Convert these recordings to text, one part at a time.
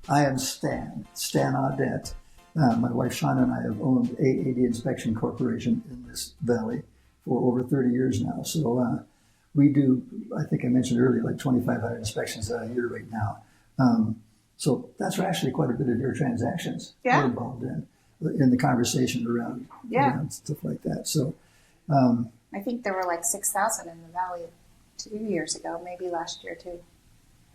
I am Stan Audette. My wife Shauna and I have owned AAD Inspection Corporation in this valley for over 30 years now. So we do, I think I mentioned earlier, like 2,500 inspections a year right now. So that's actually quite a bit of your transactions we're involved in the conversation around stuff like that. So I think there were like 6,000 in the valley 2 years ago, maybe last year too,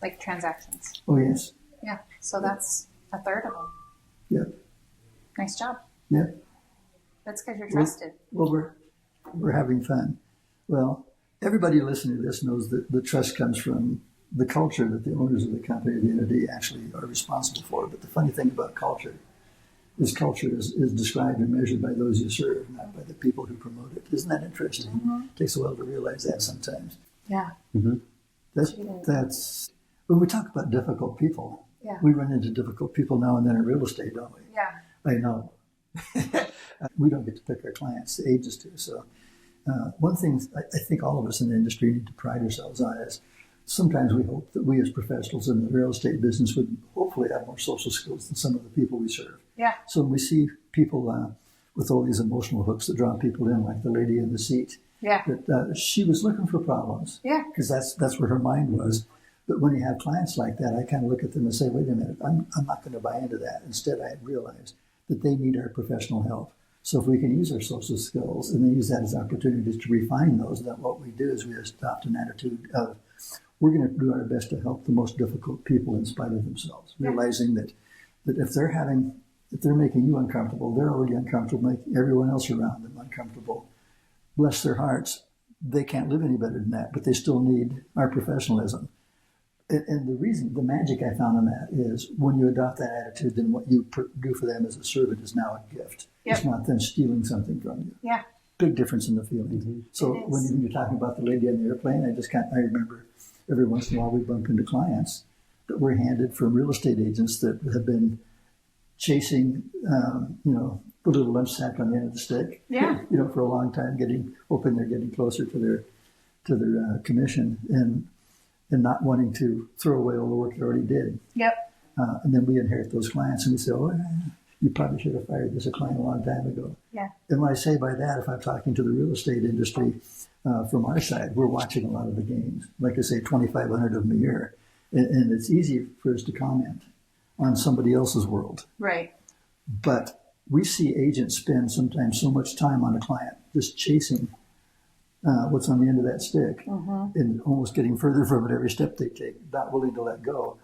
like transactions. Oh, yes. Yeah, so that's a third of them. Yeah. Nice job. Yeah. That's because you're trusted. Well, we're having fun. Well, everybody listening to this knows that the trust comes from the culture that the owners of the company, the entity, actually are responsible for. But the funny thing about culture is described and measured by those you serve, not by the people who promote it. Isn't that interesting? Mm-hmm. It takes a while to realize that sometimes. Yeah. Mm-hmm. That's when we talk about difficult people. Yeah. We run into difficult people now and then in real estate, don't we? Yeah. I know. We don't get to pick our clients, the agents do. So one thing I think all of us in the industry need to pride ourselves on is sometimes we hope that we as professionals in the real estate business would hopefully have more social skills than some of the people we serve. Yeah. So when we see people with all these emotional hooks that draw people in, like the lady in the seat, that she was looking for problems. Yeah. Because that's where her mind was. But when you have clients like that, I kind of look at them and say, wait a minute, I'm not going to buy into that. Instead, I realize that they need our professional help. So if we can use our social skills and then use that as opportunities to refine those, then what we do is we adopt an attitude of we're going to do our best to help the most difficult people in spite of themselves, realizing that if they're making you uncomfortable, they're already uncomfortable, making everyone else around them uncomfortable. Bless their hearts, they can't live any better than that, but they still need our professionalism. And the magic I found in that is when you adopt that attitude, then what you do for them as a servant is now a gift. Yep. It's not them stealing something from you. Yeah. Big difference in the feeling. Mm-hmm. So when you're talking about the lady on the airplane, I remember every once in a while we bump into clients that were handed from real estate agents that have been chasing, the little lunch sack on the end of the stick. Yeah. For a long time, hoping they're getting closer to their commission and not wanting to throw away all the work they already did. Yep. And then we inherit those clients and we say, you probably should have fired this client a long time ago. Yeah. And when I say by that, if I'm talking to the real estate industry from our side, we're watching a lot of the games. Like I say, 2,500 of them a year. And it's easy for us to comment on somebody else's world. Right. But we see agents spend sometimes so much time on a client just chasing what's on the end of that stick and almost getting further from it every step they take, not willing to let go.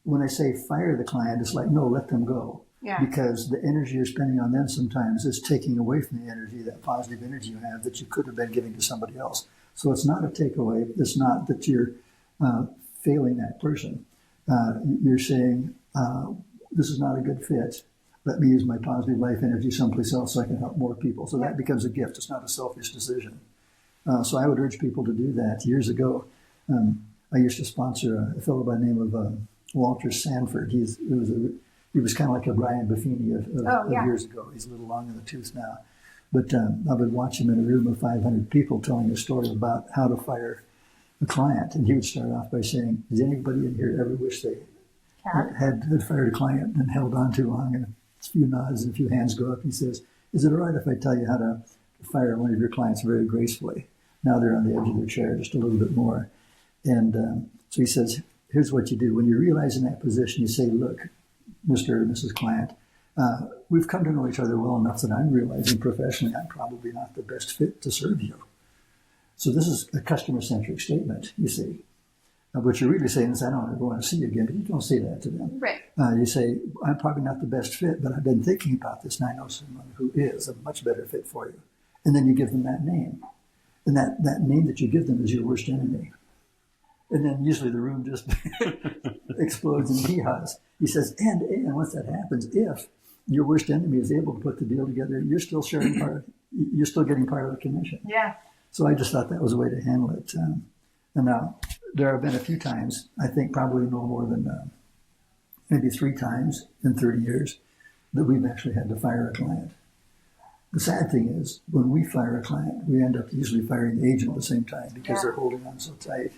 When I say fire the client, it's like, no, let them go. Yeah. Because the energy you're spending on them sometimes is taking away from the energy, that positive energy you have that you could have been giving to somebody else. So it's not a takeaway. It's not that you're failing that person. You're saying, this is not a good fit. Let me use my positive life energy someplace else so I can help more people. So that becomes a gift. It's not a selfish decision. So I would urge people to do that. Years ago, I used to sponsor a fellow by the name of Walter Sanford. He was kind of like a Brian Buffini of years ago. He's a little long in the tooth now. But I would watch him in a room of 500 people telling a story about how to fire a client. And he would start off by saying, does anybody in here ever wish they had fired a client and held on too long? And a few nods and a few hands go up. He says, is it all right if I tell you how to fire one of your clients very gracefully? Now they're on the edge of their chair just a little bit more. And so he says, here's what you do. When you realize in that position, you say, look, Mr. or Mrs. Client, we've come to know each other well enough that I'm realizing professionally I'm probably not the best fit to serve you. So this is a customer-centric statement, you see. What you're really saying is, I don't ever want to see you again, but you don't say that to them. Right. You say, I'm probably not the best fit, but I've been thinking about this, and I know someone who is a much better fit for you. And then you give them that name. And that name that you give them is your worst enemy. And then usually the room just explodes in hee-haws. He says, and once that happens, if your worst enemy is able to put the deal together, you're still sharing you're still getting part of the commission. Yeah. So I just thought that was a way to handle it. And now there have been a few times, I think probably no more than maybe 3 times in 30 years, that we've actually had to fire a client. The sad thing is, when we fire a client, we end up usually firing the agent at the same time because they're holding on so tight.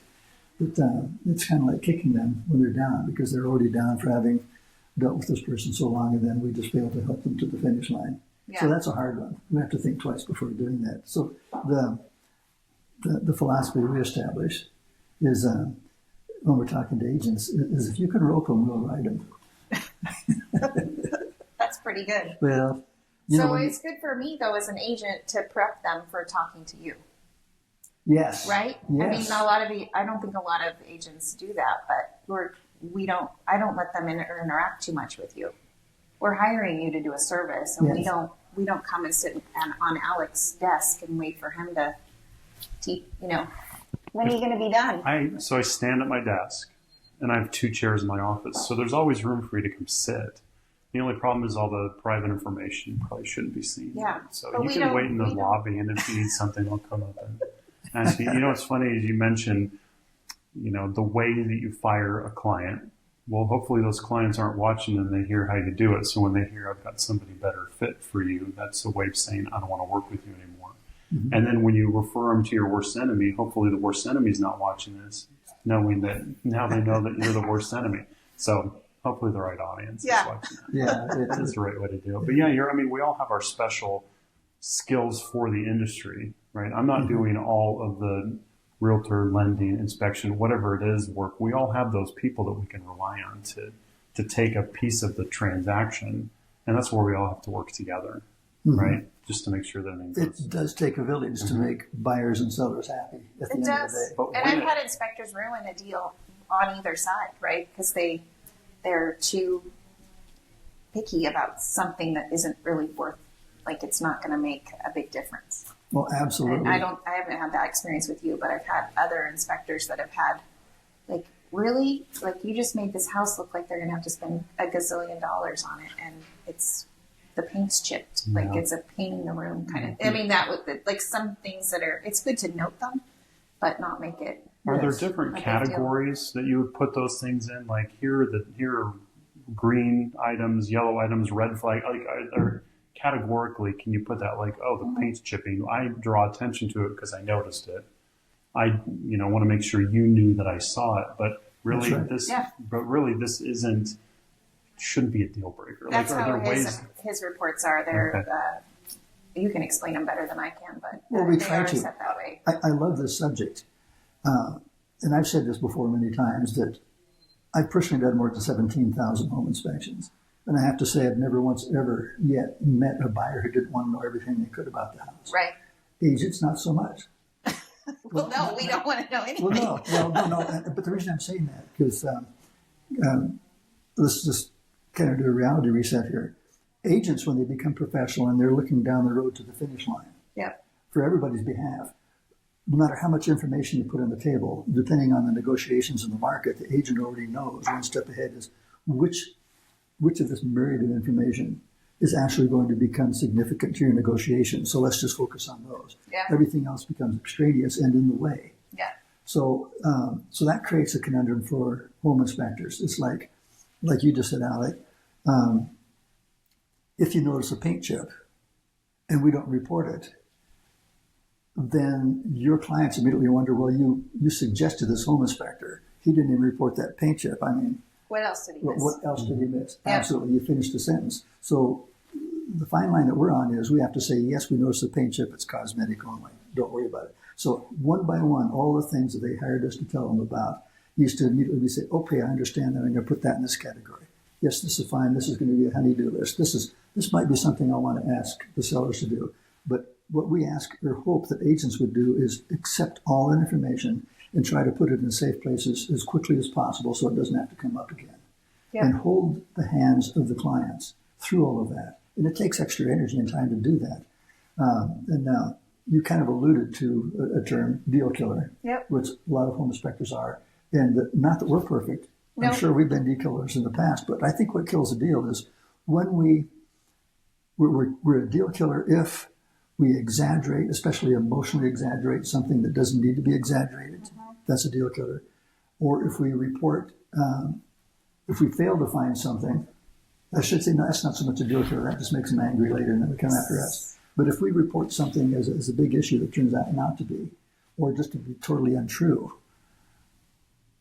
But it's kind of like kicking them when they're down because they're already down for having dealt with this person so long, and then we just failed to help them to the finish line. Yeah. So that's a hard one. We have to think twice before doing that. So the philosophy we establish is when we're talking to agents is if you can rope them, we'll ride them. That's pretty good. Well, so it's good for me though as an agent to prep them for talking to you. Yes. Right? Yes. I mean, I don't think a lot of agents do that, but I don't let them interact too much with you. We're hiring you to do a service, and Yes. we don't come and sit on Alec's desk and wait for him to when are you going to be done? So I stand at my desk, and I have 2 chairs in my office, so there's always room for you to come sit. The only problem is all the private information probably shouldn't be seen. Yeah. So But you can wait in the lobby, and if you need something, I'll come up and ask you. You know, what's funny is you mentioned, the way that you fire a client. Well, hopefully those clients aren't watching and they hear how you do it. So when they hear I've got somebody better fit for you, that's a way of saying I don't want to work with you anymore. Mm-hmm. And then when you refer them to your worst enemy, hopefully the worst enemy is not watching this, knowing that now they know that you're the worst enemy. So hopefully the right audience is watching that. Yeah, that's the right way to do it. But yeah, we all have our special skills for the industry, right? I'm not doing all of the realtor, lending, inspection, whatever it is work. We all have those people that we can rely on to take a piece of the transaction. And that's where we all have to work together, right? Just to make sure that it does take a village to make buyers and sellers happy at the end of the day. And I've had inspectors ruin a deal on either side, right? Because they're too picky about something that isn't really worth, like it's not going to make a big difference. Well, absolutely. And I haven't had that experience with you, but I've had other inspectors that have had, like, really, like you just made this house look like they're going to have to spend $1 gazillion on it, and the paint's chipped, like it's a paint in the room kind of. I mean, that would like some things that are. It's good to note them, but not make it. Are there different categories that you would put those things in? Like here are green items, yellow items, red flag. Like are categorically, can you put that like, oh, the paint's chipping? I draw attention to it because I noticed it. I want to make sure you knew that I saw it, but really this shouldn't be a deal breaker. That's like, how his reports are. They're you can explain them better than I can, but we they try are to. set that way. I love this subject, and I've said this before many times that I've personally done more than 17,000 home inspections. And I have to say, I've never once ever yet met a buyer who didn't want to know everything they could about the house. Right. Agents, not so much. Well, no, we don't want to know anything. No. But the reason I'm saying that, because let's just kind of do a reality reset here. Agents, when they become professional and they're looking down the road to the finish line, for everybody's behalf, no matter how much information you put on the table, depending on the negotiations in the market, the agent already knows one step ahead is which of this myriad of information is actually going to become significant to your negotiation. So let's just focus on those. Yeah. Everything else becomes extraneous and in the way. Yeah. So that creates a conundrum for home inspectors. It's like you just said, Alec, if you notice a paint chip and we don't report it, then your clients immediately wonder, well, you suggested this home inspector. He didn't even report that paint chip. I mean, what else did he miss? What else did he miss? Yeah. Absolutely. You finished the sentence. So the fine line that we're on is we have to say, yes, we noticed the paint chip. It's cosmetic only. Don't worry about it. So one by one, all the things that they hired us to tell them about used to immediately say, okay, I understand that. I'm going to put that in this category. Yes, this is fine. This is going to be a honey-do list. This might be something I want to ask the sellers to do. But what we ask or hope that agents would do is accept all that information and try to put it in safe places as quickly as possible so it doesn't have to come up again. Yeah. And hold the hands of the clients through all of that. And it takes extra energy and time to do that. And now you kind of alluded to a term, deal killer, which a lot of home inspectors are. And not that we're perfect. No. I'm sure we've been deal killers in the past, but I think what kills a deal is when we're a deal killer if we exaggerate, especially emotionally exaggerate something that doesn't need to be exaggerated. Mm-hmm. That's a deal killer. Or if we report, if we fail to find something, I should say, no, that's not so much a deal killer. That just makes them angry later and then they come after us. But if we report something as a big issue that turns out not to be, or just to be totally untrue,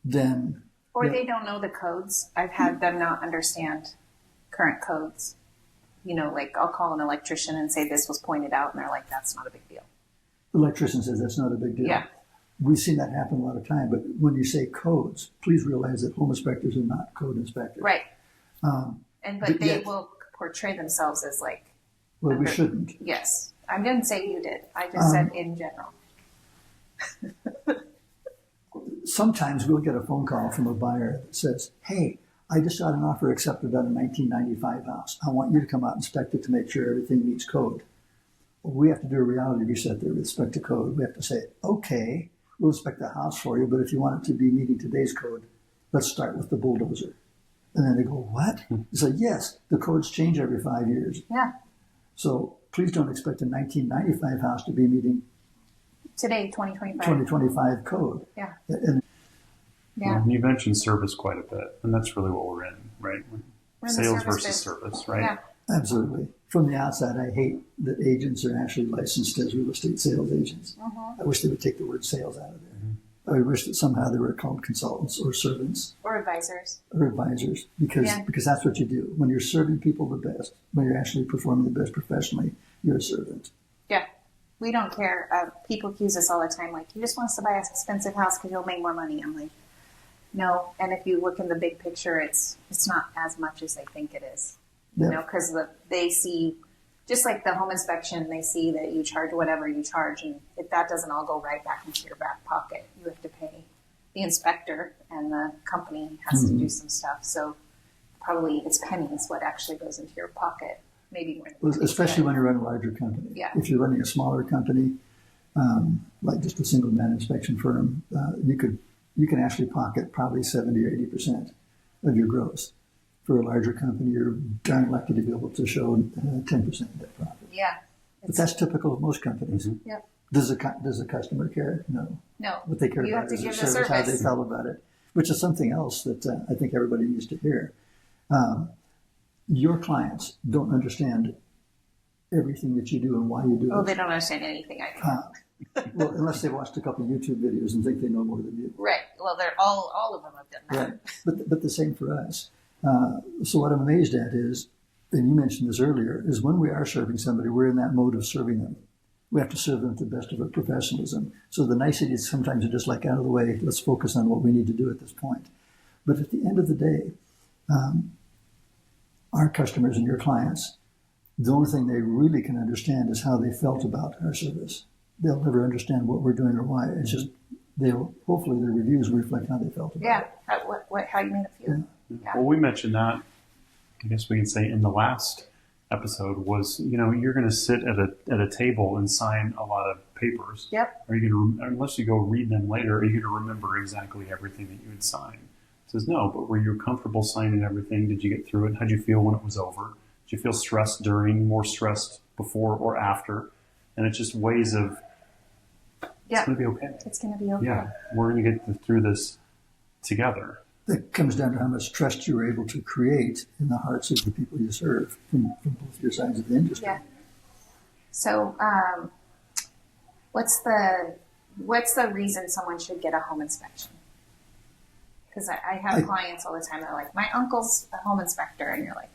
then... Or they don't know the codes. I've had them not understand current codes. You know, like I'll call an electrician and say this was pointed out, and they're like, that's not a big deal. The electrician says that's not a big deal. Yeah. We've seen that happen a lot of time, but when you say codes, please realize that home inspectors are not code inspectors. Right. But they yet- will portray themselves as like, Well, we shouldn't. yes. I didn't say you did. I just said in general. Sometimes we'll get a phone call from a buyer that says, hey, I just got an offer accepted on a 1995 house. I want you to come out and inspect it to make sure everything meets code. Well, we have to do a reality reset there with respect to code. We have to say, okay, we'll inspect the house for you, but if you want it to be meeting today's code, let's start with the bulldozer. And then they go, what? You say, yes, the codes change every 5 years. Yeah. So please don't expect a 1995 house to be meeting Today, 2025. 2025 code. Yeah. And Yeah. Well, you mentioned service quite a bit, and that's really what we're in, right? We're in the Sales service versus biz. service, right? Yeah. absolutely. From the outside, I hate that agents are actually licensed as real estate sales agents. I wish they would take the word sales out of there. I wish that somehow they were called consultants or servants Or advisors. or advisors because that's what you do. When you're serving people the best, when you're actually performing the best professionally, you're a servant. Yeah. We don't care. People accuse us all the time, like, you just want us to buy an expensive house because you'll make more money. I'm like, no. And if you look in the big picture, it's not as much as they think it is. Yeah. You know, because they see, just like the home inspection, they see that you charge whatever you charge, and if that doesn't all go right back into your back pocket, you have to pay the inspector, and the company has to do some stuff. So probably it's pennies what actually goes into your pocket, maybe more than Well, pennies, especially but- when you run a larger company. Yeah. If you're running a smaller company, like just a single man inspection firm, you can actually pocket probably 70 or 80% of your gross. For a larger company, you're darn lucky to be able to show 10% net profit. Yeah. But that's typical of most companies. Yep. Does the customer care? No. No. What they care You about have to is give the the service, how they service. felt about it, which is something else that I think everybody needs to hear. Your clients don't understand everything that you do and why you do Oh, it. they don't understand anything I do. Well, unless they've watched a couple of YouTube videos and think they know more than you. Right. Well, they're all of them have done that. Right. But the same for us. So what I'm amazed at is, and you mentioned this earlier, is when we are serving somebody, we're in that mode of serving them. We have to serve them to the best of our professionalism. So the niceties sometimes are just like out of the way. Let's focus on what we need to do at this point. But at the end of the day, our customers and your clients, the only thing they really can understand is how they felt about our service. They'll never understand what we're doing or why. It's just hopefully their reviews reflect how they felt about Yeah. it. How you made it feel. Yeah. Well, we mentioned that, I guess we can say in the last episode was, you're going to sit at a table and sign a lot of papers. Yep. Are you going to, unless you go read them later, are you going to remember exactly everything that you had signed? It says no, but were you comfortable signing everything? Did you get through it? How'd you feel when it was over? Did you feel stressed during, more stressed before or after? And it's just ways of, Yeah. it's going to be okay. It's going to be okay. Yeah, we're going to get through this together. That comes down to how much trust you were able to create in the hearts of the people you serve from both your sides of the industry. Yeah. So, what's the reason someone should get a home inspection? Because I have clients all the time that are like, my uncle's a home inspector, and you're like,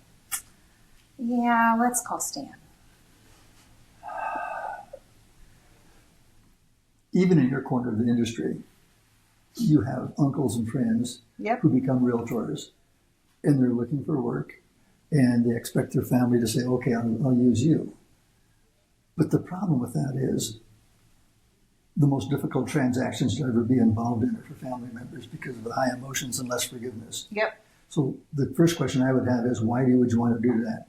yeah, let's call Stan. Even in your corner of the industry, you have uncles and friends Yep. who become realtors, and they're looking for work, and they expect their family to say, okay, I'll use you. But the problem with that is the most difficult transactions to ever be involved in are for family members because of the high emotions and less forgiveness. Yep. So the first question I would have is, why would you want to do that?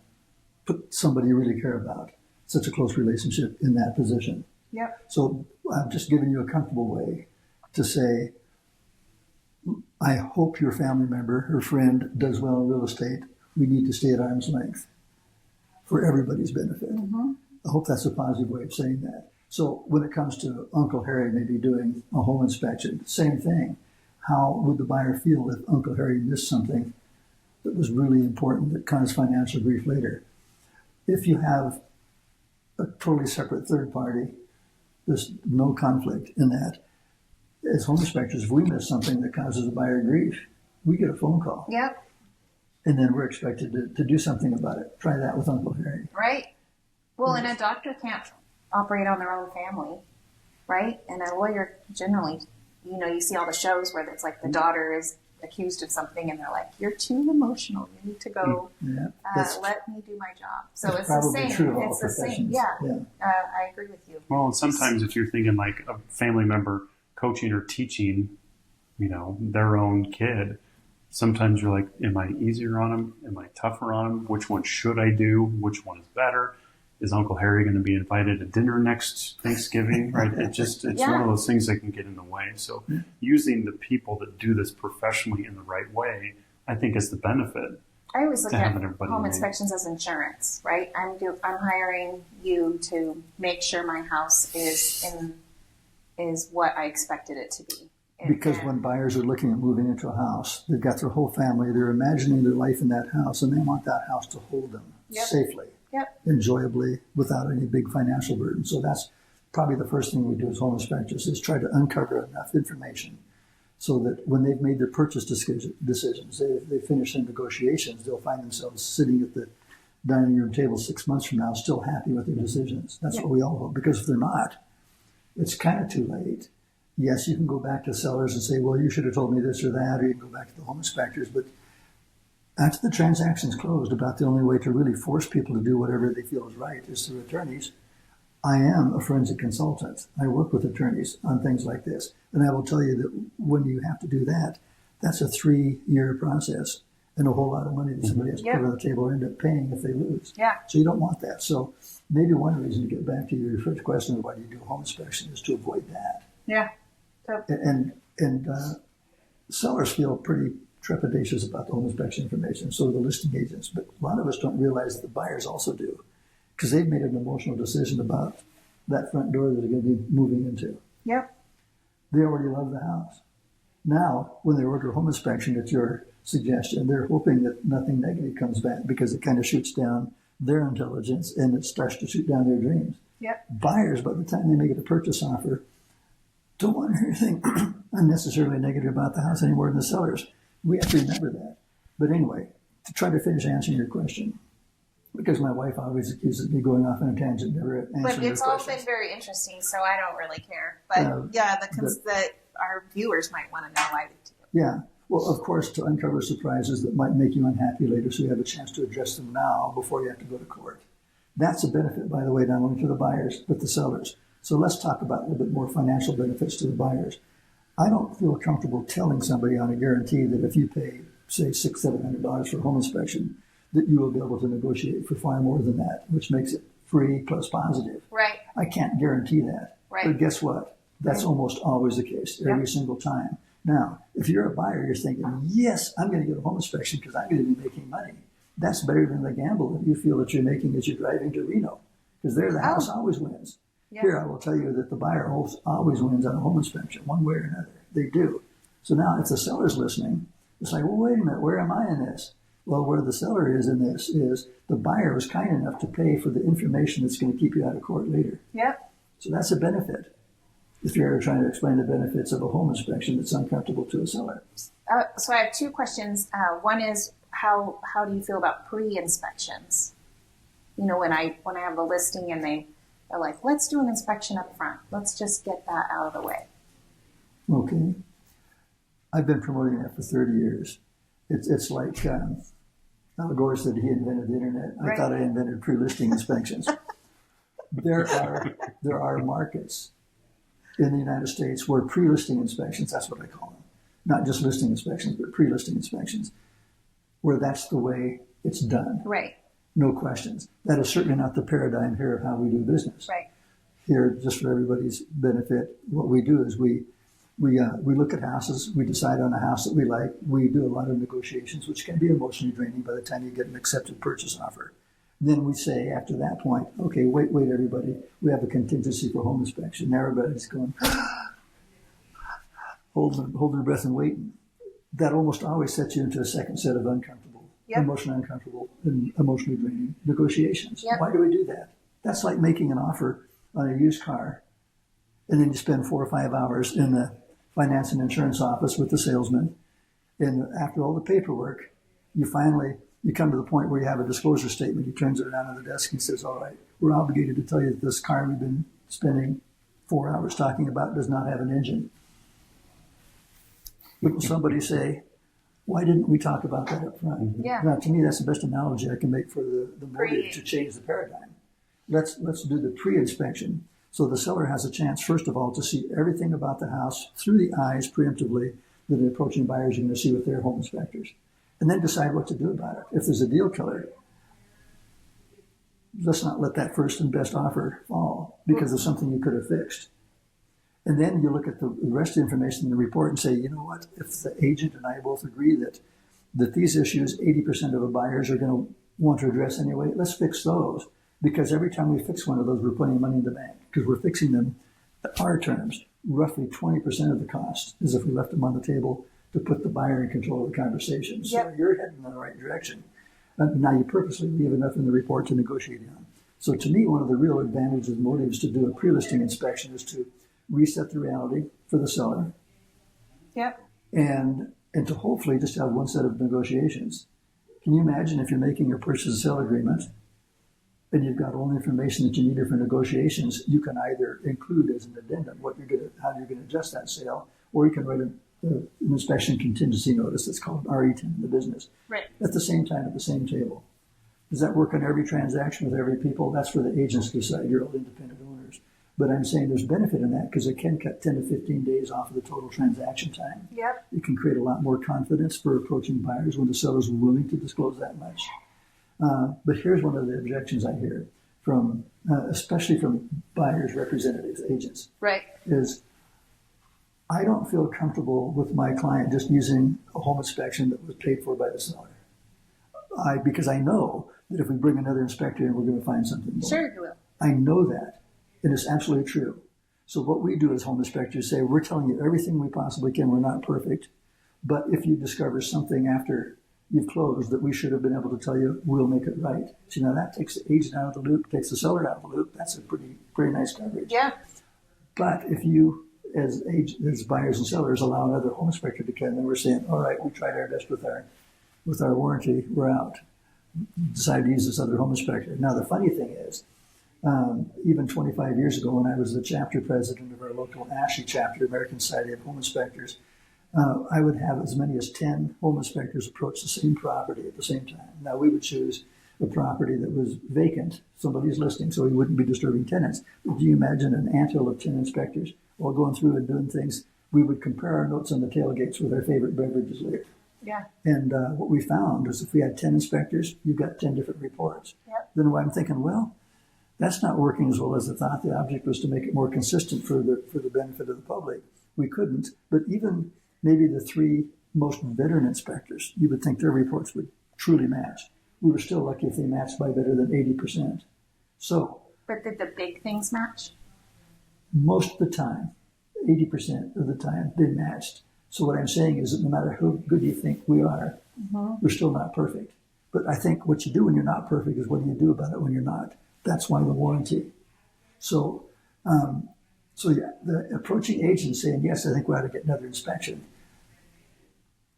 Put somebody you really care about, such a close relationship, in that position. Yep. So I've just given you a comfortable way to say, I hope your family member or friend does well in real estate. We need to stay at arm's length for everybody's benefit. I hope that's a positive way of saying that. So when it comes to Uncle Harry maybe doing a home inspection, same thing. How would the buyer feel if Uncle Harry missed something that was really important that caused financial grief later? If you have a totally separate third party, there's no conflict in that. As home inspectors, if we miss something that causes a buyer grief, we get a phone call. Yep. And then we're expected to do something about it. Try that with Uncle Harry. Right. Well, and a doctor can't operate on their own family, right? And a lawyer generally, you see all the shows where it's like the daughter is accused of something and they're like, you're too emotional. You need to go, let me do my job. So it's the same. True of all it's the same. professions. Yeah. I agree with you. Well, and sometimes if you're thinking like a family member coaching or teaching, their own kid, sometimes you're like, am I easier on them? Am I tougher on them? Which one should I do? Which one is better? Is Uncle Harry going to be invited to dinner next Thanksgiving? Right? It's one of those things that can get in the way. So using the people that do this professionally in the right way, I think is the benefit. I always look at home in inspections as insurance, right? I'm hiring you to make sure my house is what I expected it to be. Because when buyers are looking at moving into a house, they've got their whole family, they're imagining their life in that house, and they want that house to hold them safely, enjoyably, without any big financial burden. So that's probably the first thing we do as home inspectors, is try to uncover enough information so that when they've made their purchase decisions, they finish their negotiations, they'll find themselves sitting at the dining room table 6 months from now still happy with their decisions. That's what we all hope, because if they're not, it's kind of too late. Yes, you can go back to sellers and say, well, you should have told me this or that, or you can go back to the home inspectors. But after the transaction's closed, about the only way to really force people to do whatever they feel is right is through attorneys. I am a forensic consultant. I work with attorneys on things like this. And I will tell you that when you have to do that, that's a 3-year process and a whole lot of money that somebody has to put on the table or end up paying if they lose. Yeah. So you don't want that. So maybe one reason to get back to your first question of why do you do a home inspection is to avoid that. Yeah. And sellers feel pretty trepidatious about the home inspection information, so do the listing agents. But a lot of us don't realize that the buyers also do, because they've made an emotional decision about that front door that they're going to be moving into. Yep. They already love the house. Now, when they order a home inspection at your suggestion, they're hoping that nothing negative comes back, because it kind of shoots down their intelligence and it starts to shoot down their dreams. Yep. Buyers, by the time they make it a purchase offer, don't want to hear anything unnecessarily negative about the house any more than the sellers. We have to remember that. But anyway, to try to finish answering your question, because my wife always accuses me going off on a tangent, never answering But it's your all questions. been very interesting, so I don't really care. But our viewers might want to know why they do. Yeah. Well, of course, to uncover surprises that might make you unhappy later, so you have a chance to address them now before you have to go to court. That's a benefit, by the way, not only to the buyers, but the sellers. So let's talk about a little bit more financial benefits to the buyers. I don't feel comfortable telling somebody on a guarantee that if you pay, say, $600-700 for a home inspection, that you will be able to negotiate for far more than that, which makes it free plus positive. Right. I can't guarantee that. Right. But guess what? That's almost always the case, every single time. Now, if you're a buyer, you're thinking, yes, I'm going to get a home inspection because I'm going to be making money. That's better than the gamble that you feel that you're making as you're driving to Reno, because there the house always wins. Yeah. Here, I will tell you that the buyer always wins on a home inspection, one way or another. They do. So now, if the seller's listening, it's like, well, wait a minute, where am I in this? Well, where the seller is in this is the buyer was kind enough to pay for the information that's going to keep you out of court later. Yep. So that's a benefit. If you're ever trying to explain the benefits of a home inspection that's uncomfortable to a seller. So I have 2 questions. One is, how do you feel about pre-inspections? When I have a listing and they're like, let's do an inspection up front. Let's just get that out of the way. Okay. I've been promoting that for 30 years. It's like Al Gore said he invented the internet. I thought I invented pre-listing inspections. There are markets in the United States where pre-listing inspections, that's what I call them, not just listing inspections, but pre-listing inspections, where that's the way it's done. Right. No questions. That is certainly not the paradigm here of how we do business. Right. Here, just for everybody's benefit, what we do is we look at houses, we decide on a house that we like, we do a lot of negotiations, which can be emotionally draining by the time you get an accepted purchase offer. Then we say, after that point, okay, wait, everybody, we have a contingency for home inspection. Now everybody's going, holding their breath and waiting. That almost always sets you into a second set of uncomfortable, emotionally uncomfortable, and emotionally draining negotiations. Yep. Why do we do that? That's like making an offer on a used car, and then you spend 4 or 5 hours in the finance and insurance office with the salesman, and after all the paperwork, You come to the point where you have a disclosure statement. He turns it around on the desk and says, all right, we're obligated to tell you that this car we've been spending 4 hours talking about does not have an engine. Will somebody say, why didn't we talk about that up front? Yeah. Now, to me, that's the best analogy I can make for the motive to change the paradigm. Let's do the pre-inspection. So the seller has a chance, first of all, to see everything about the house through the eyes preemptively that the approaching buyers are going to see with their home inspectors. And then decide what to do about it. If there's a deal killer, let's not let that first and best offer fall because of something you could have fixed. And then you look at the rest of the information in the report and say, you know what, if the agent and I both agree that these issues 80% of the buyers are going to want to address anyway, let's fix those. Because every time we fix one of those, we're putting money in the bank because we're fixing them at our terms. Roughly 20% of the cost is if we left them on the table to put the buyer in control of the conversation. So you're heading in the right direction. Now you purposely leave enough in the report to negotiate on. So to me, one of the real advantages, motives to do a pre-listing inspection is to reset the reality for the seller. Yep. And to hopefully just have one set of negotiations. Can you imagine if you're making a purchase and sale agreement and you've got all the information that you need for negotiations, you can either include as an addendum how you're going to adjust that sale, or you can write an inspection contingency notice that's called RE10 in the business. Right. At the same time, at the same table. Does that work on every transaction with every people? That's where the agents decide. You're all independent owners. But I'm saying there's benefit in that because it can cut 10 to 15 days off of the total transaction time. Yep. It can create a lot more confidence for approaching buyers when the seller's willing to disclose that much. But here's one of the objections I hear from, especially from buyers, representatives, agents. Right. Is I don't feel comfortable with my client just using a home inspection that was paid for by the seller. Because I know that if we bring another inspector in, we're going to find something more. Sure you will. I know that, and it's absolutely true. So what we do as home inspectors say, we're telling you everything we possibly can. We're not perfect. But if you discover something after you've closed that we should have been able to tell you, we'll make it right. So now that takes the agent out of the loop, takes the seller out of the loop. That's a pretty nice coverage. Yeah. But if you, as buyers and sellers, allow another home inspector to come in, we're saying, all right, we tried our best with our warranty, we're out. Decided to use this other home inspector. Now the funny thing is, even 25 years ago when I was the chapter president of our local ASHI chapter, American Society of Home Inspectors, I would have as many as 10 home inspectors approach the same property at the same time. Now we would choose a property that was vacant, somebody's listing, so we wouldn't be disturbing tenants. But do you imagine an anthill of 10 inspectors all going through and doing things? We would compare our notes on the tailgates with our favorite beverages later. Yeah. And what we found is if we had 10 inspectors, you've got 10 different reports. Yep. Then I'm thinking, well, that's not working as well as I thought. The object was to make it more consistent for the benefit of the public. We couldn't, but even maybe the 3 most veteran inspectors, you would think their reports would truly match. We were still lucky if they matched by better than 80%. So. But did the big things match? Most of the time, 80% of the time, they matched. So what I'm saying is that no matter how good you think we are, we're still not perfect. But I think what you do when you're not perfect is what do you do about it when you're not? That's why the warranty. So the approaching agent saying, yes, I think we ought to get another inspection.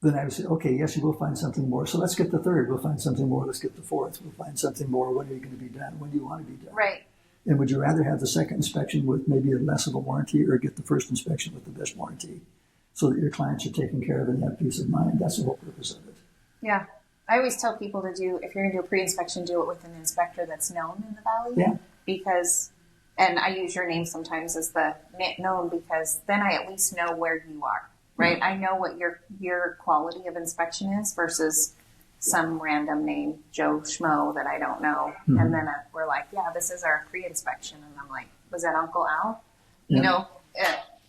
Then I would say, okay, yes, you will find something more. So let's get the third. We'll find something more. Let's get the fourth. We'll find something more. When are you going to be done? When do you want to be done? Right. And would you rather have the second inspection with maybe a less of a warranty or get the first inspection with the best warranty so that your clients are taken care of and have peace of mind? That's the whole purpose of it. Yeah. I always tell people to do, if you're going to do a pre-inspection, do it with an inspector that's known in the valley. Yeah. Because, and I use your name sometimes as the known because then I at least know where you are, right? I know what your quality of inspection is versus some random name, Joe Schmo, that I don't know. Mm-hmm. And then we're like, yeah, this is our pre-inspection. And I'm like, was that Uncle Al? You know,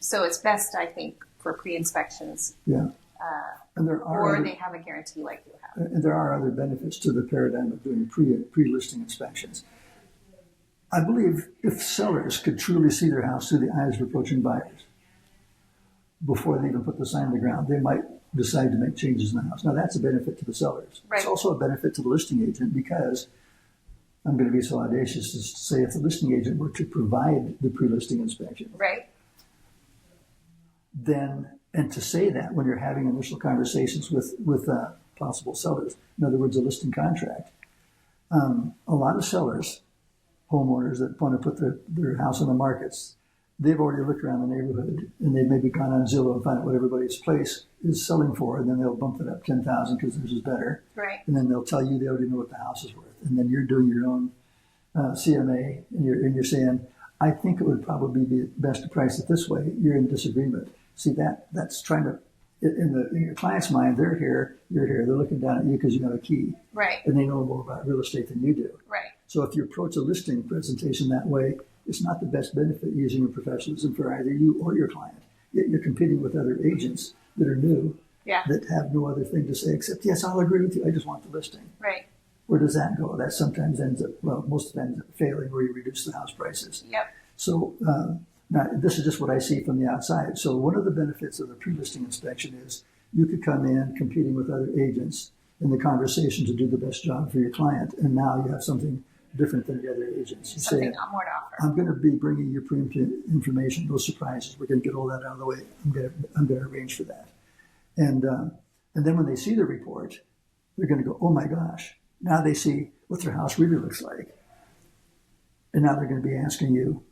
so it's best, I think, for pre-inspections. Yeah. And there are or they have a guarantee like you have. And there are other benefits to the paradigm of doing pre-listing inspections. I believe if sellers could truly see their house through the eyes of approaching buyers before they even put the sign on the ground, they might decide to make changes in the house. Now, that's a benefit to the sellers. Right. It's also a benefit to the listing agent because I'm going to be so audacious as to say if the listing agent were to provide the pre-listing inspection, Right. then, and to say that when you're having initial conversations with possible sellers. In other words, a listing contract. A lot of sellers, homeowners that want to put their house on the markets, they've already looked around the neighborhood and they've maybe gone on Zillow and found out what everybody's place is selling for, and then they'll bump it up 10,000 because theirs is better. Right. And then they'll tell you they already know what the house is worth. And then you're doing your own CMA and you're saying, I think it would probably be best to price it this way. You're in disagreement. See, that's trying to, in your client's mind, they're here, you're here. They're looking down at you because you have a key. Right. And they know more about real estate than you do. Right. So if you approach a listing presentation that way, it's not the best benefit using your professionalism for either you or your client. Yet you're competing with other agents that are new, that have no other thing to say except, yes, I'll agree with you. I just want the listing. Right. Where does that go? That sometimes ends up, well, most of it ends up failing where you reduce the house prices. Yep. So now this is just what I see from the outside. So one of the benefits of the pre-listing inspection is you could come in competing with other agents in the conversation to do the best job for your client. And now you have something different than the other agents. You Something say, more to offer. I'm going to be bringing you information, no surprises. We're going to get all that out of the way. I'm going to arrange for that. And then when they see the report, they're going to go, oh my gosh. Now they see what their house really looks like. And now they're going to be asking you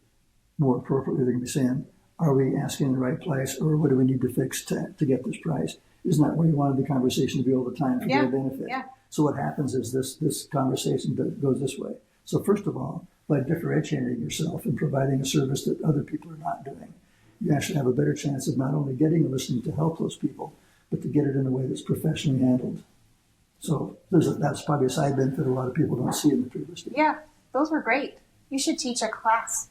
more appropriately. They're going to be saying, are we asking the right price, or what do we need to fix to get this price? Isn't that where you wanted the conversation to be all the time for their benefit? Yeah. So what happens is this conversation goes this way. So first of all, by differentiating yourself and providing a service that other people are not doing, you actually have a better chance of not only getting a listing to help those people, but to get it in a way that's professionally handled. So that's probably a side benefit a lot of people don't see in the pre-listing. Yeah, those were great. You should teach a class.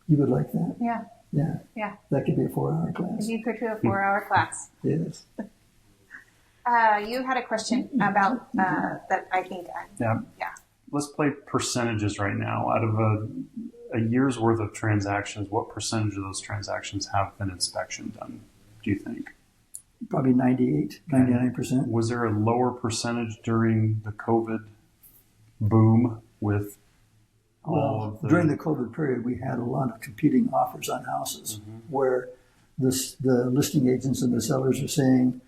You would like that? Yeah. Yeah. Yeah. That could be a 4-hour class. You could do a 4-hour class. Yes. You had a question about that I think. Yeah. Let's play percentages right now. Out of a year's worth of transactions, what percentage of those transactions have an inspection done, do you think? Probably 98, 99%. Was there a lower percentage during the COVID boom with all of the... During the COVID period, we had a lot of competing offers on houses where the listing agents and the sellers are saying,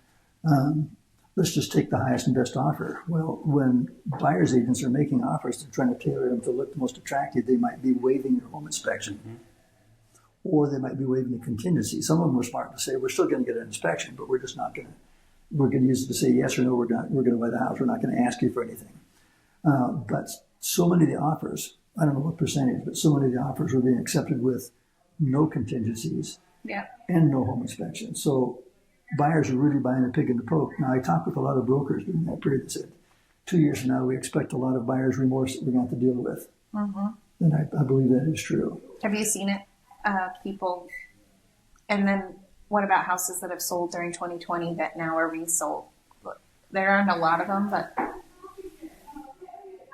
let's just take the highest and best offer. Well, when buyer's agents are making offers, they're trying to tailor them to look the most attractive. They might be waiving their home inspection. Or they might be waiving the contingency. Some of them were smart to say, we're still going to get an inspection, but we're just not going to, we're going to use it to say yes or no, we're going to buy the house. We're not going to ask you for anything. But so many of the offers, I don't know what percentage, but so many of the offers were being accepted with no contingencies and no home inspection. So buyers are really buying a pig in the poke. Now, I talked with a lot of brokers during that period that said, 2 years from now, we expect a lot of buyer's remorse that we're going to have to deal with. And I believe that is true. Have you seen it? People, and then what about houses that have sold during 2020 that now are resold? There aren't a lot of them, but...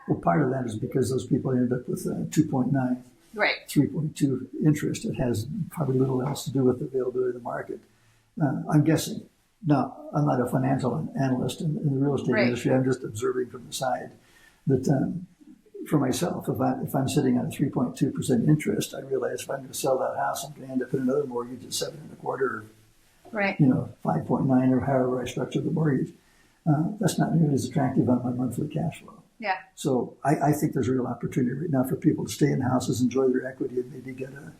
Well, part of that is because those people ended up with 2.9, 3.2 interest. It has probably little else to do with the availability of the market. I'm guessing. Now, I'm not a financial analyst in the real estate industry. I'm just observing from the side that for myself, if I'm sitting on a 3.2% interest, I realize if I'm going to sell that house, I'm going to end up in another mortgage at 7.25 or 5.9 or however I structure the mortgage. That's not nearly as attractive on my monthly cash flow. Yeah. So I think there's a real opportunity right now for people to stay in houses, enjoy their equity, and maybe get a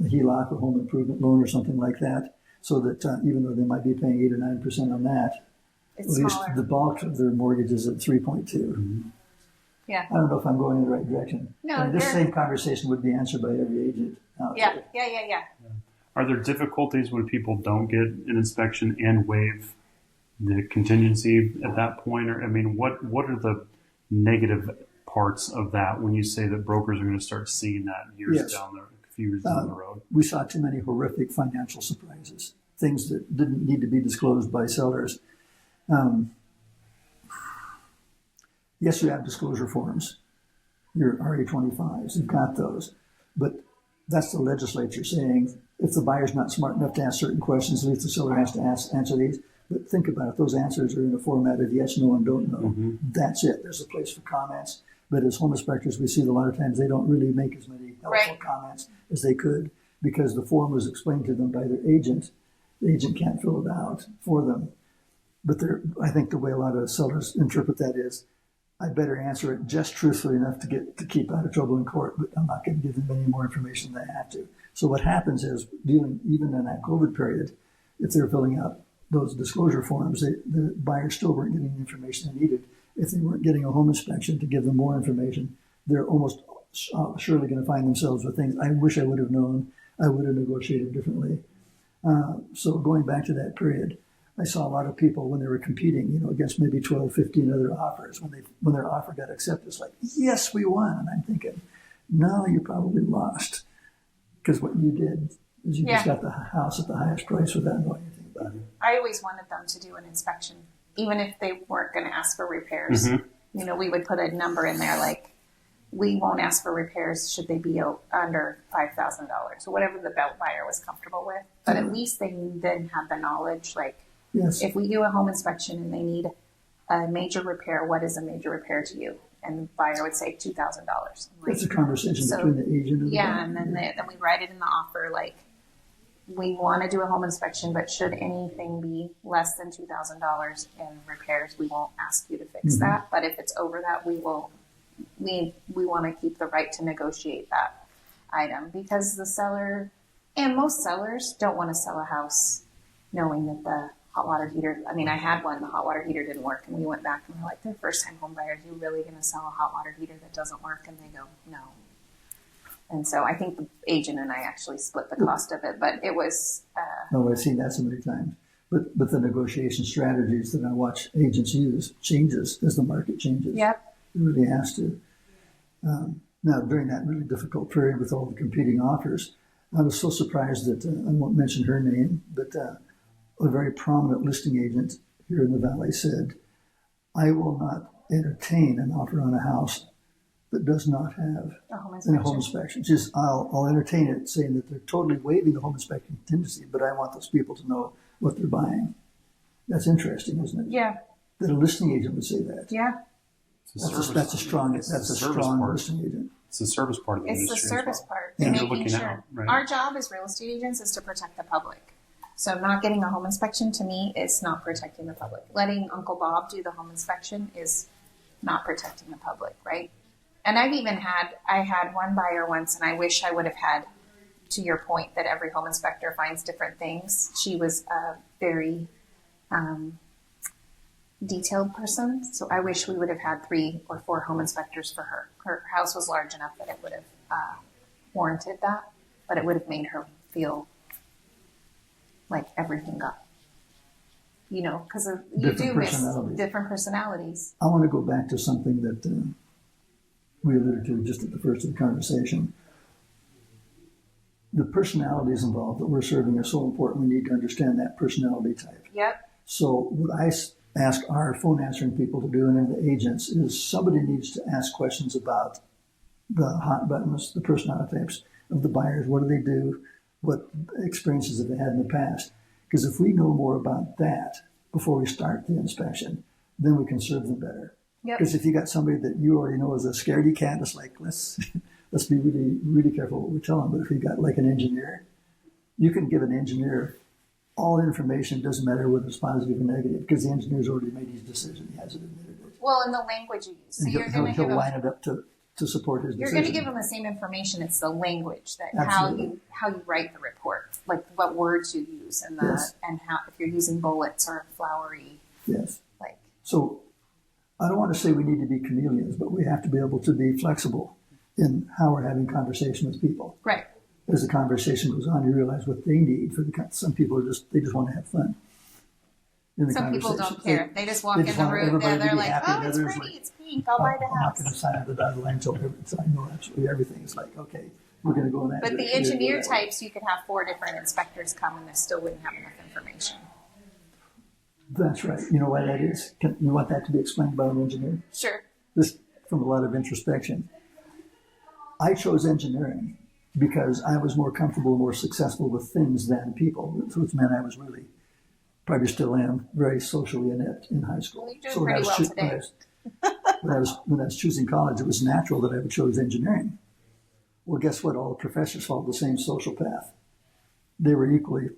HELOC or home improvement loan or something like that, so that even though they might be paying 8 or 9% on that, it's at least smaller. the bulk of their mortgage is at 3.2. Yeah. I don't know if I'm going in the right direction. No, this same conversation would be answered by every agent out there. Yeah. Are there difficulties when people don't get an inspection and waive the contingency at that point? Or, I mean, what are the negative parts of that when you say that brokers are going to start seeing that a few years down the road? We saw too many horrific financial surprises, things that didn't need to be disclosed by sellers. Yes, you have disclosure forms, your RA25s, you've got those. But that's the legislature saying, if the buyer's not smart enough to ask certain questions, at least the seller has to answer these. But think about it, those answers are in the format of yes, no, and don't know. That's it. There's a place for comments. But as home inspectors, we see that a lot of times they don't really make as many helpful comments as they could because the form was explained to them by their agent. The agent can't fill it out for them. But I think the way a lot of sellers interpret that is, I better answer it just truthfully enough to keep out of trouble in court, but I'm not going to give them any more information than I have to. So what happens is, dealing even in that COVID period, if they're filling out those disclosure forms, the buyers still weren't getting the information they needed. If they weren't getting a home inspection to give them more information, they're almost surely going to find themselves with things, I wish I would have known, I would have negotiated differently. So going back to that period, I saw a lot of people when they were competing, against maybe 12, 15 other offers, when their offer got accepted, it's like, yes, we won. And I'm thinking, no, you probably lost. Because what you did is you just got the house at the highest price without knowing anything about it. I always wanted them to do an inspection, even if they weren't going to ask for repairs. Mm-hmm. We would put a number in there like, we won't ask for repairs should they be under $5,000 or whatever the buyer was comfortable with. But at least they then have the knowledge, like, yes. If we do a home inspection and they need a major repair, what is a major repair to you? And the buyer would say $2,000. That's a conversation between the agent and the buyer. And then we write it in the offer, like, we want to do a home inspection, but should anything be less than $2,000 in repairs, we won't ask you to fix Mm-hmm. that. But if it's over that, we will. We want to keep the right to negotiate that item, because the seller and most sellers don't want to sell a house knowing that the hot water heater, I had one, the hot water heater didn't work, and we went back and we're like, they're first time home buyers, you really going to sell a hot water heater that doesn't work? And they go, no. And so I think the agent and I actually split the cost of it, but it was... No, I've seen that so many times. But the negotiation strategies that I watch agents use changes as the market changes. Yep. It really has to. Now, during that really difficult period with all the competing offers, I was so surprised that, I won't mention her name, but a very prominent listing agent here in the Valley said, I will not entertain an offer on a house that does not have a home a home inspection. Just I'll entertain it, saying that they're totally waiving the home inspection contingency, but I want those people to know what they're buying. That's interesting, isn't it? Yeah. That a listing agent would say that. Yeah. That's a strong listing agent. It's the service part of the industry. It's the service part. Yeah. Making Looking sure. out, right. Our job as real estate agents is to protect the public. So not getting a home inspection to me is not protecting the public. Letting Uncle Bob do the home inspection is not protecting the public, right? And I had one buyer once, and I wish I would have had, to your point, that every home inspector finds different things. She was a very detailed person, so I wish we would have had 3 or 4 home inspectors for her. Her house was large enough that it would have warranted that, but it would have made her feel like everything got, because you do miss different personalities. I want to go back to something that we alluded to just at the first of the conversation. The personalities involved that we're serving are so important. We need to understand that personality type. Yep. So what I ask our phone answering people to do, and the agents, is somebody needs to ask questions about the hot buttons, the personality types of the buyers. What do they do? What experiences have they had in the past? Because if we know more about that before we start the inspection, then we can serve them better. Because if you got somebody that you already know is a scaredy cat, it's like, let's be really, really careful what we tell them. But if you got like an engineer, you can give an engineer all information, doesn't matter whether it's positive or negative, because the engineer's already made his decision. He hasn't admitted it. Well, in the language you use. So he'll line it up to support his decision. You're going to give them the same information. It's the language that Absolutely. how you write the report, like what words you use, and and how, if you're using bullets or flowery. Yes. Like. So I don't want to say we need to be chameleons, but we have to be able to be flexible in how we're having conversation with people. Right. As the conversation goes on, you realize what they need. Some people just want to have fun. Some people don't care. They just walk in the room and they're like, "Oh, it's pretty. Like, it's pink. I'll buy the I'm not house." going to sign the dotted line until I know absolutely everything. It's like, okay, we're going to go in that. But the engineer types, you could have 4 different inspectors come, and they still wouldn't have enough information. That's right. You know why that is? You want that to be explained by an engineer? Sure. This from a lot of introspection. I chose engineering because I was more comfortable, more successful with things than people, which meant I was really, probably still am, very socially inept in high school. Well, you're doing pretty well today. When I was choosing college, it was natural that I would choose engineering. Well, guess what? All the professors followed the same social path. They were equally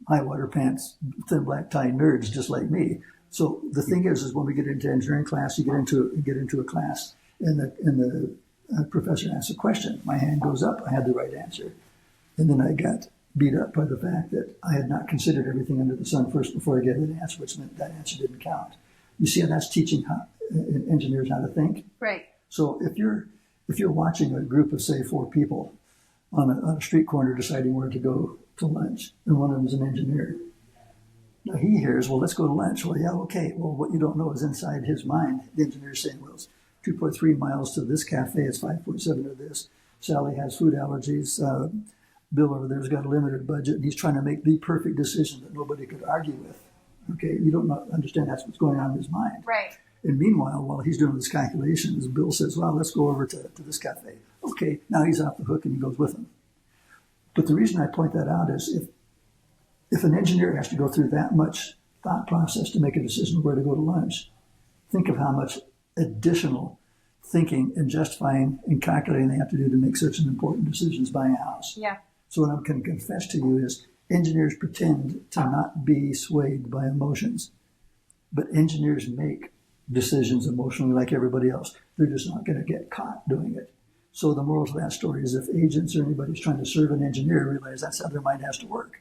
high water pants, thin black tie nerds, just like me. So the thing is when we get into engineering class, you get into a class, and the professor asks a question. My hand goes up. I had the right answer, and then I got beat up by the fact that I had not considered everything under the sun first before I gave an answer, which meant that answer didn't count. You see how that's teaching engineers how to think? Right. So if you're watching a group of, say, 4 people on a street corner deciding where to go to lunch, and one of them is an engineer. Now he hears, well, let's go to lunch. Well, yeah, okay. Well, what you don't know is inside his mind, the engineer's saying, well, it's 2.3 miles to this cafe. It's 5.7 to this. Sally has food allergies. Bill over there's got a limited budget, and he's trying to make the perfect decision that nobody could argue with. Okay, you don't understand that's what's going on in his mind. Right. And meanwhile, while he's doing his calculations, Bill says, well, let's go over to this cafe. Okay, now he's off the hook, and he goes with him. But the reason I point that out is if an engineer has to go through that much thought process to make a decision of where to go to lunch, think of how much additional thinking and justifying and calculating they have to do to make such an important decision as buying a house. Yeah. So what I'm going to confess to you is engineers pretend to not be swayed by emotions, but engineers make decisions emotionally like everybody else. They're just not going to get caught doing it. So the moral of that story is if agents or anybody's trying to serve an engineer, realize that's how their mind has to work.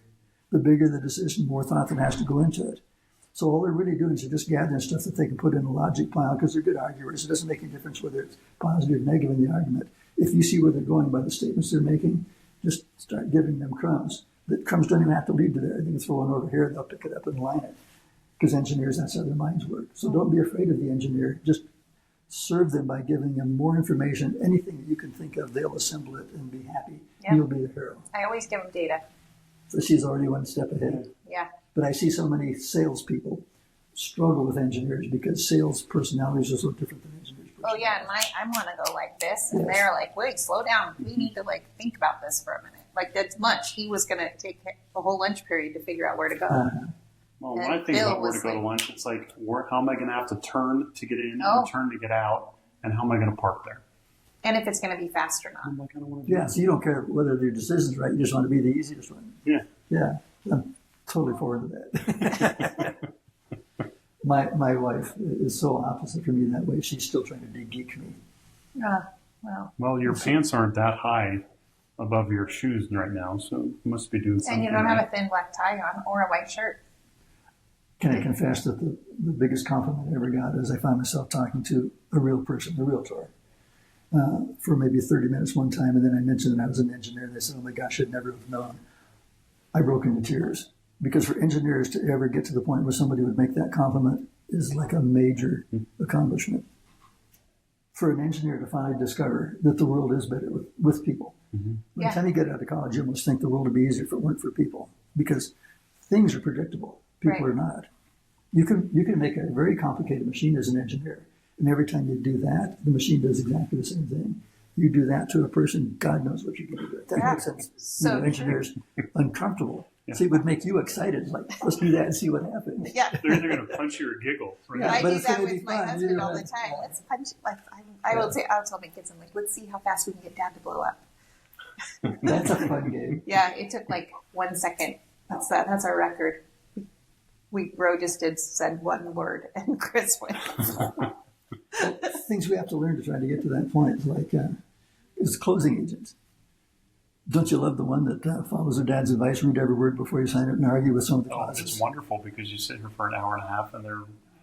The bigger the decision, more thought that has to go into it. So all they're really doing is they're just gathering stuff that they can put in a logic pile because they're good arguers. It doesn't make any difference whether it's positive or negative in the argument. If you see where they're going by the statements they're making, just start giving them crumbs. The crumbs don't even have to lead to there. They can throw one over here, they'll pick it up and line it. Because engineers, that's how their minds work. So don't be afraid of the engineer. Just serve them by giving them more information. Anything that you can think of, they'll assemble it and be happy. Yeah. You'll be the hero. I always give them data. So she's already one step ahead. Yeah. But I see so many salespeople struggle with engineers because sales personalities are so different than engineers. Oh yeah, and I want to go like this, and Yes. they're like, "Wait, slow down. We need to think about this for a minute." Like that's lunch. He was going to take the whole lunch period to figure out where to go. Well, And when I think Bill about where to was go to like- lunch, it's like, how am I going to have to turn to get in Oh. and turn to get out, and how am I going to park there? And if it's going to be fast or not. I'm like, I don't want to do Yeah, that. so you don't care whether your decision's right. You just want to be the easiest one. Yeah. Yeah, I'm totally forward to that. My wife is so opposite from me that way. She's still trying to de-geek me. Well, Well, your pants aren't that high above your shoes right now, so you must be doing something. and you don't have right. a thin black tie on or a white shirt. Can I confess that the biggest compliment I ever got is I found myself talking to a real person, a realtor, for maybe 30 minutes one time, and then I mentioned that I was an engineer, and they said, oh my gosh, I'd never have known. I broke into tears. Because for engineers to ever get to the point where somebody would make that compliment is like a major accomplishment. For an engineer to finally discover that the world is better with people. Mm-hmm. By the time you get out of college, you almost think the world would be easier if it weren't for people. Because things are predictable. People Right. are not. You can make a very complicated machine as an engineer. And every time you do that, the machine does exactly the same thing. You do that to a person, God knows what you're going to do. That Yeah. makes sense. So true. Engineers uncomfortable. Yeah. See, it would make you excited. Like, let's do that and see what happens. Yeah. They're either going to punch you or giggle. Right? Yeah. I but do it's that gonna with be my fun. husband You all the know, time. yeah. Let's punch. I'll tell my kids, I'm like, let's see how fast we can get Dad to blow up. That's a fun game. Yeah, it took like 1 second. That's our record. Ro just said one word, and Chris went. Things we have to learn to try to get to that point, like as closing agents. Don't you love the one that follows their dad's advice, read every word before you sign it, and argue with some of the Oh, clauses? it's wonderful because you sit here for an hour and a half and they're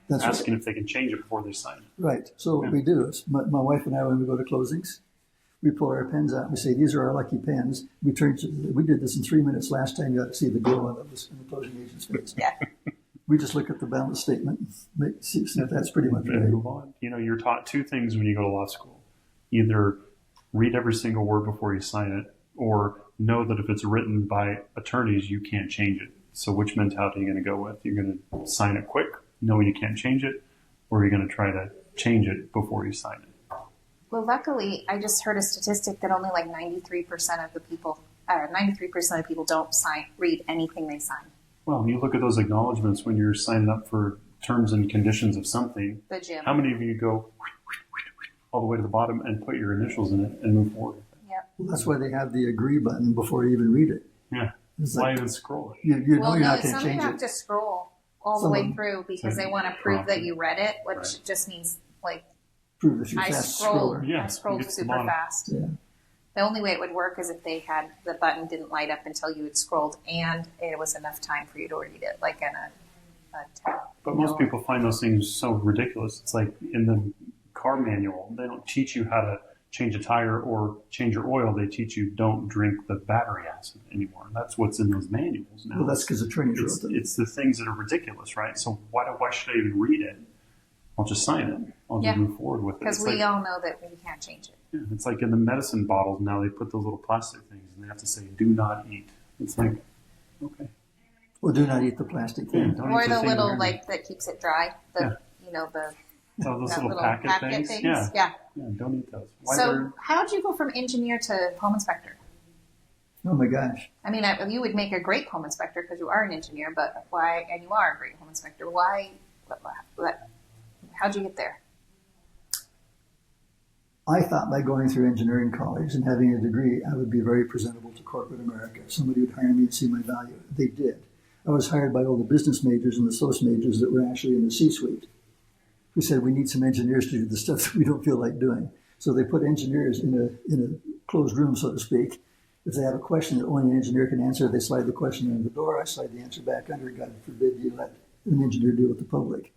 That's asking if they can change it before they sign it. Right. So what we do is, my wife and I, when we go to closings, we pull our pens out. We say, these are our lucky pens. We did this in 3 minutes last time. You ought to see the glow that was in the closing agent's face. Yeah. We just look at the balance statement, see if that's pretty much And right. move on. You know, you're taught two things when you go to law school. Either read every single word before you sign it, or know that if it's written by attorneys, you can't change it. So which mentality are you going to go with? You're going to sign it quick, knowing you can't change it, or you're going to try to change it before you sign it? Well, luckily, I just heard a statistic that only like 93% of the people, 93% of people don't read anything they sign. Well, when you look at those acknowledgments when you're signing up for terms and conditions of something, The gym. how many of you go all the way to the bottom and put your initials in it and move forward? Yep. Well, that's why they have the agree button before you even read it. Yeah. It's Why like, even scroll it? you know Well, you're no, not going to some you change have it. to scroll all the way Someone- through because they want to prove that you read it, which Right. just means like Prove that you're I fast scrolled, scroller. Yeah, I scrolled you get super a lot of- fast. Yeah. The only way it would work is if they had the button didn't light up until you had scrolled and it was enough time for you to read it, like in a tab. But most people find those things so ridiculous. It's like in the car manual, they don't teach you how to change a tire or change your oil. They teach you don't drink the battery acid anymore. That's what's in those manuals now. Well, that's because the trainers it's, wrote them. it's the things that are ridiculous, right? So why should I even read it? I'll just sign it. I'll just Yeah. move forward with it. Because It's we like, all know that we can't change it. yeah, it's like in the medicine bottles now they put those little plastic things and they have to say do not eat. It's like, okay. Well, do not eat the plastic Yeah, thing. don't Or eat the thing little there. like that keeps it dry. The Yeah. you know the Oh, those that little packet things. Yeah. Yeah. Yeah, don't eat those. Why So they're- how'd you go from engineer to home inspector? Oh my gosh. I mean, you would make a great home inspector because you are an engineer, but why? And you are a great home inspector. Why? How'd you get there? I thought by going through engineering college and having a degree, I would be very presentable to corporate America. Somebody would hire me and see my value. They did. I was hired by all the business majors and the soc majors that were actually in the C-suite, who said we need some engineers to do the stuff that we don't feel like doing. So they put engineers in a closed room, so to speak. If they have a question that only an engineer can answer, they slide the question under the door. I slide the answer back under. God forbid you let an engineer deal with the public.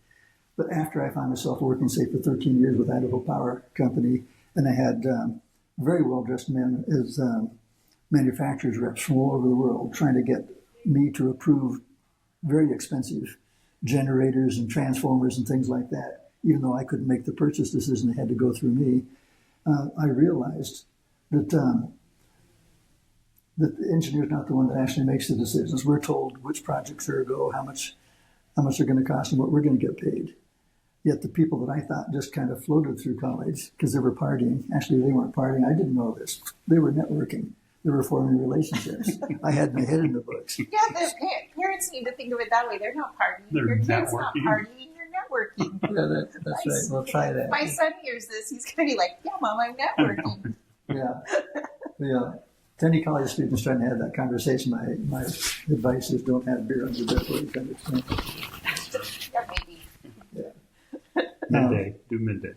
But after I found myself working, say, for 13 years with Idaho Power Company, and I had very well-dressed men as manufacturers reps from all over the world trying to get me to approve very expensive generators and transformers and things like that, even though I couldn't make the purchase decision, they had to go through me. I realized that that the engineer is not the one that actually makes the decisions. We're told which projects are a go, how much they're going to cost, and what we're going to get paid. Yet the people that I thought just kind of floated through college because they were partying, actually they weren't partying. I didn't know this. They were networking. They were forming relationships. I had my head in the books. Yeah, the parents need to think of it that way. They're not partying. They're Your kid's not networking. partying. You're networking. Yeah, that's right. We'll try that. My son hears this. He's going to be like, yeah, Mom, I'm networking. Yeah. Yeah. To any college students trying to have that conversation, my advice is don't have beer on your breath or you can understand. Yeah, maybe. Yeah. Midday. Do midday.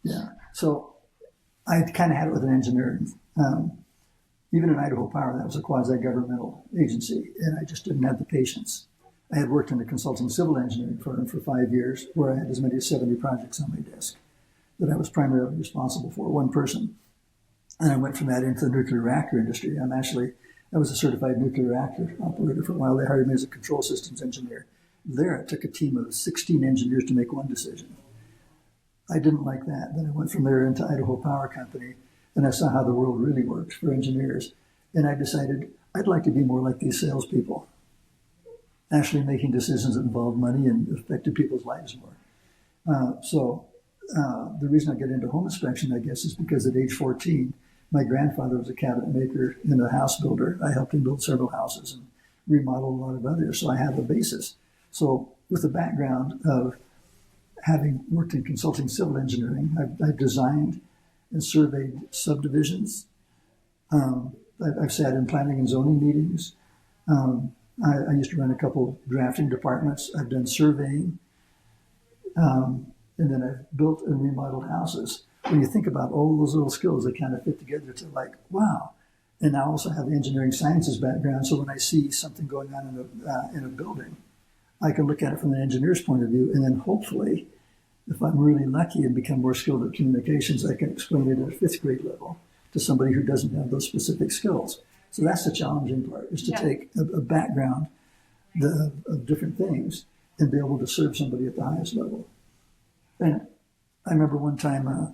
Yeah. So I kind of had it with an engineer. Even in Idaho Power, that was a quasi-governmental agency, and I just didn't have the patience. I had worked in a consulting civil engineering firm for 5 years where I had as many as 70 projects on my desk that I was primarily responsible for, one person. And I went from that into the nuclear reactor industry. I was a certified nuclear reactor operator for a while. They hired me as a control systems engineer. There, it took a team of 16 engineers to make one decision. I didn't like that. Then I went from there into Idaho Power Company, and I saw how the world really works for engineers. And I decided I'd like to be more like these salespeople, actually making decisions that involved money and affected people's lives more. So the reason I got into home inspection, I guess, is because at age 14, my grandfather was a cabinet maker and a house builder. I helped him build several houses and remodel a lot of others, so I have a basis. So with the background of having worked in consulting civil engineering, I've designed and surveyed subdivisions. I've sat in planning and zoning meetings. I used to run a couple drafting departments. I've done surveying. And then I've built and remodeled houses. When you think about all those little skills, they kind of fit together to like, wow. And I also have the engineering sciences background, so when I see something going on in a building, I can look at it from an engineer's point of view, and then hopefully, if I'm really lucky and become more skilled at communications, I can explain it at a fifth grade level to somebody who doesn't have those specific skills. So that's the challenging part, is to take a background of different things and be able to serve somebody at the highest level. And I remember one time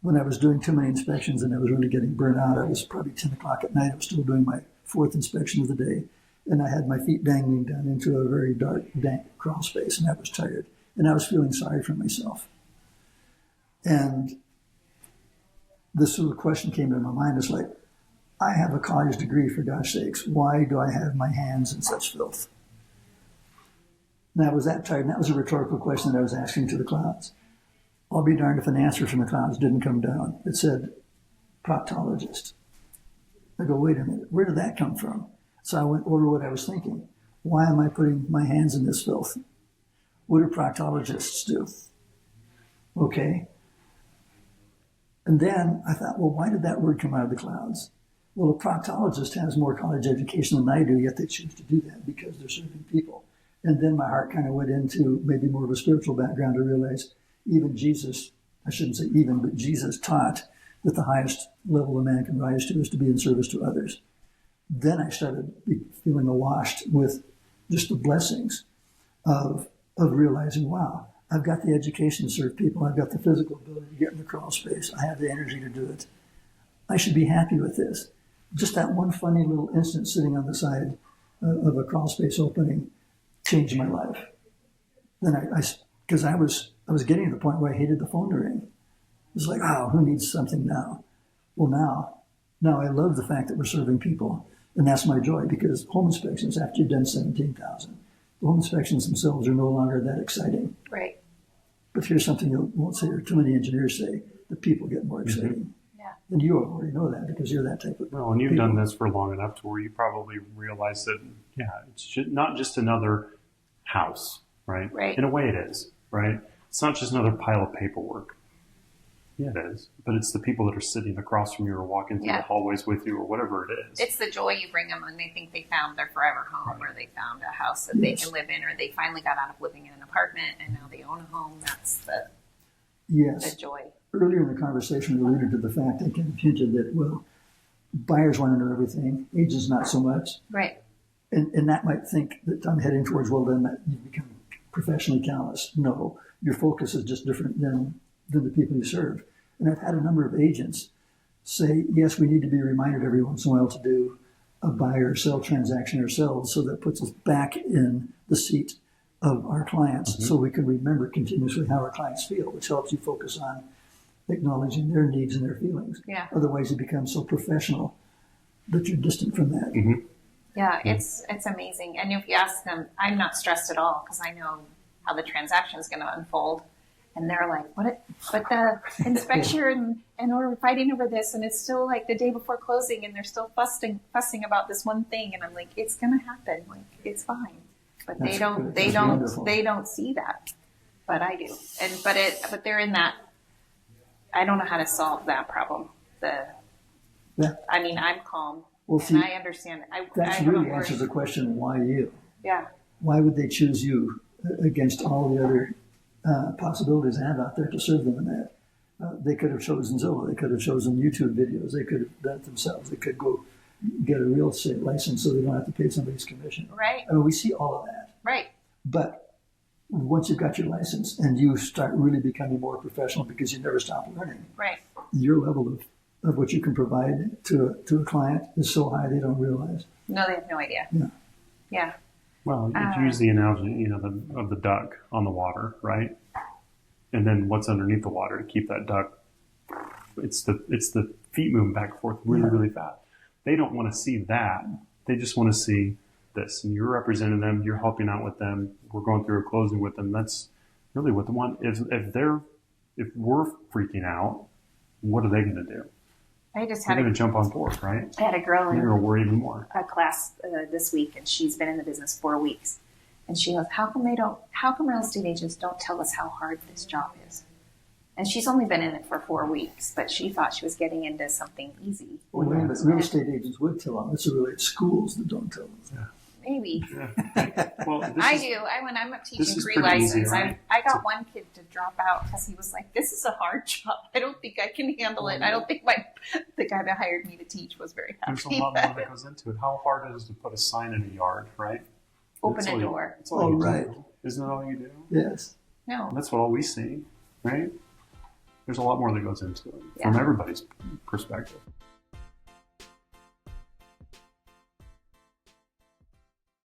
when I was doing too many inspections and I was really getting burnt out. It was probably 10 o'clock at night. I was still doing my fourth inspection of the day. And I had my feet dangling down into a very dark, dank crawl space, and I was tired. And I was feeling sorry for myself. And this sort of question came into my mind. It's like, I have a college degree, for gosh sakes. Why do I have my hands in such filth? And I was that tired, and that was a rhetorical question that I was asking to the clouds. I'll be darned if an answer from the clouds didn't come down. It said, proctologist. I go, wait a minute, where did that come from? So I went over what I was thinking. Why am I putting my hands in this filth? What do proctologists do? Okay. And then I thought, well, why did that word come out of the clouds? Well, a proctologist has more college education than I do, yet they choose to do that because they're serving people. And then my heart kind of went into maybe more of a spiritual background to realize even Jesus, I shouldn't say even, but Jesus taught that the highest level a man can rise to is to be in service to others. Then I started feeling awashed with just the blessings of realizing, wow, I've got the education to serve people. I've got the physical ability to get in the crawl space. I have the energy to do it. I should be happy with this. Just that one funny little instance sitting on the side of a crawl space opening changed my life. Then because I was getting to the point where I hated the phone to ring. It was like, oh, who needs something now? Well, now I love the fact that we're serving people. And that's my joy, because home inspections, after you've done 17,000, the home inspections themselves are no longer that exciting. Right. But here's something you won't say, or too many engineers say, the people get more exciting. Mm-hmm. Yeah. And you already know that because you're that type of Well, and you've people. done this for long enough to where you probably realize that, it's not just another house, right? Right. In a way it is, right? It's not just another pile of paperwork. Yeah, it is. But it's the people that are sitting across from you or walking through the hallways with you or whatever it is. It's the joy you bring them when they think they found their forever home, or they found a house that they can live in, or they finally got out of living in an apartment and now they own a home. That's the joy. Earlier in the conversation, we alluded to the fact, I kind of hinted that, well, buyers want to know everything, agents not so much. Right. And that might think that I'm heading towards, well, then that you become professionally callous. No, your focus is just different than the people you serve. And I've had a number of agents say, yes, we need to be reminded every once in a while to do a buy or sell transaction ourselves, so that puts us back in the seat of our clients, so we can remember continuously how our clients feel, which helps you focus on acknowledging their needs and their feelings. Yeah. Otherwise, you become so professional that you're distant from that. Mm-hmm. Yeah, it's amazing. And if you ask them, I'm not stressed at all because I know how the transaction is going to unfold. And they're like, but the inspection and we're fighting over this, and it's still like the day before closing, and they're still fussing about this one thing. And I'm like, it's going to happen. Like, it's fine. But they don't see that. But I do. But they're in that. I don't know how to solve that problem. I mean, I'm calm. Well, see, and I understand. That really answers the question, why you? Yeah. Why would they choose you against all the other possibilities I have out there to serve them in that? They could have chosen Zillow. They could have chosen YouTube videos. They could have done it themselves. They could go get a real estate license so they don't have to pay somebody's commission. Right. I mean, we see all of that. Right. But once you've got your license and you start really becoming more professional because you never stop learning, right, your level of what you can provide to a client is so high they don't realize. No, they have no idea. Yeah. Yeah. Well, if you use the analogy, of the duck on the water, right? And then what's underneath the water to keep that duck? It's the feet moving back and forth really, really fast. They don't want to see that. They just want to see this. And you're representing them. You're helping out with them. We're going through a closing with them. That's really what they want. If we're freaking out, what are they going to do? I just They're had going to jump on board, right? I had a girl They're in going to worry even more. a class this week, and she's been in the business 4 weeks. And she goes, how come real estate agents don't tell us how hard this job is? And she's only been in it for 4 weeks, but she thought she was getting into something easy. Well, real estate agents would tell them. It's really schools that don't tell them. Yeah. Maybe. Yeah. Well, I do. When I'm teaching is pre pretty easy, license, right? I got one kid to drop out because he was like, this is a hard job. I don't think I can handle it. I don't think the guy that hired me to teach was very happy. There's a lot more that goes into it. How hard is it to put a sign in a yard, right? Open a door. That's all you right. do. Isn't that all you do? Yes. No. That's what all we see, right? There's a lot more that goes into it from everybody's perspective.